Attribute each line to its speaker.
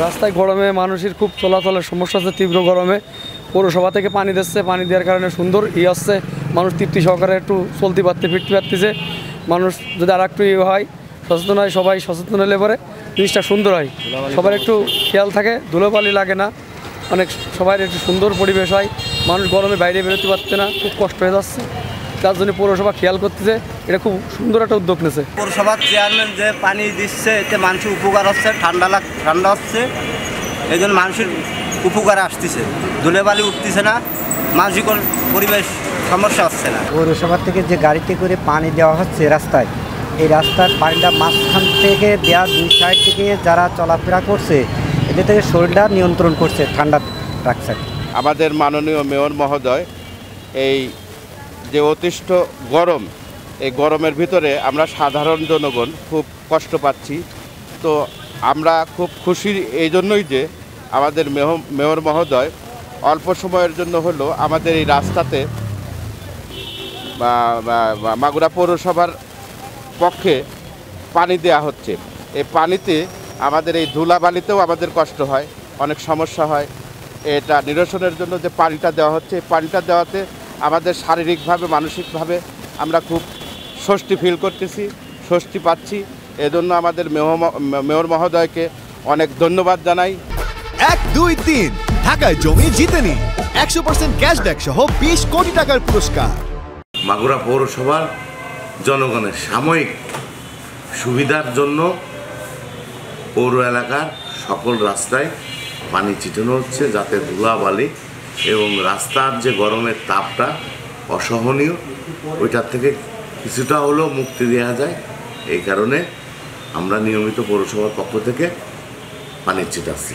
Speaker 1: রাস্তায় গরমে মানুষের খুব চলাচলের সমস্যা আছে, তীব্র গরমে পৌরসভা থেকে পানি দিচ্ছে, পানি দেওয়ার কারণে সুন্দর আসছে, মানুষ তৃপ্তি সহকারে একটু চলতে পারতে ফিরতে পারতেছে। মানুষ যদি আর একটু হয়, সচেতন হয়, সবাই সচেতন হলে পরে জিনিসটা সুন্দর হয়, সবার একটু খেয়াল থাকে, ধুলোবালি লাগে না, অনেক সবাই একটু সুন্দর পরিবেশ হয়। মানুষ গরমে বাইরে বেরোতে পারছে না, খুব কষ্ট হয়ে যাচ্ছে, তার জন্য পৌরসভা খেয়াল করতেছে, এটা খুব সুন্দর একটা উদ্যোগ নিয়েছে।
Speaker 2: পৌরসভার চেয়ারম্যান যে পানি দিচ্ছে, এতে মানুষের উপকার হচ্ছে, ঠান্ডা হচ্ছে, এই জন্য মানুষের উপকার আসতেছে, ধুলোবালি উঠতেছে না, মানসিক পরিবেশ সমস্যা হচ্ছে না।
Speaker 3: পৌরসভা থেকে যে গাড়িতে করে পানি দেওয়া হচ্ছে রাস্তায়, এই রাস্তার পানিটা মাঝখান থেকে দেওয়া দুই সাইড থেকে যারা চলাফেরা করছে এদের থেকে শরীরটা নিয়ন্ত্রণ করছে, ঠান্ডা রাখছে।
Speaker 4: আমাদের মাননীয় মেয়র মহোদয় এই যে অতিষ্ঠ গরম, এই গরমের ভিতরে আমরা সাধারণ জনগণ খুব কষ্ট পাচ্ছি, তো আমরা খুব খুশি এই জন্যই যে আমাদের মেয়র মহোদয় অল্প সময়ের জন্য হলো আমাদের এই রাস্তাতে মাগুরা পৌরসভার পক্ষে পানি দেয়া হচ্ছে। এই পানিতে আমাদের এই ধুলাবালিতেও আমাদের কষ্ট হয়, অনেক সমস্যা হয়। এটা নিরসনের জন্য যে পানিটা দেওয়া হচ্ছে, এই পানিটা দেওয়াতে আমাদের শারীরিকভাবে মানসিকভাবে আমরা খুব স্বস্তি ফিল করতেছি, স্বস্তি পাচ্ছি। এজন্য আমাদের মেয়র মহোদয়কে অনেক ধন্যবাদ জানাই।
Speaker 5: 1, 2, 3 ঢাকায় জমি জিতে নিন 100% ক্যাশব্যাক সহ 20 কোটি টাকার পুরস্কার।
Speaker 6: মাগুরা পৌরসভার জনগণের সাময়িক সুবিধার জন্য পৌর এলাকার সকল রাস্তায় পানি ছিটানো হচ্ছে, যাতে ধুলাবালি এবং রাস্তার যে গরমের তাপটা অসহনীয়, ওইটার থেকে কিছুটা হলেও মুক্তি দেওয়া যায়। এই কারণে আমরা নিয়মিত পৌরসভার পক্ষ থেকে পানি ছিটাচ্ছি।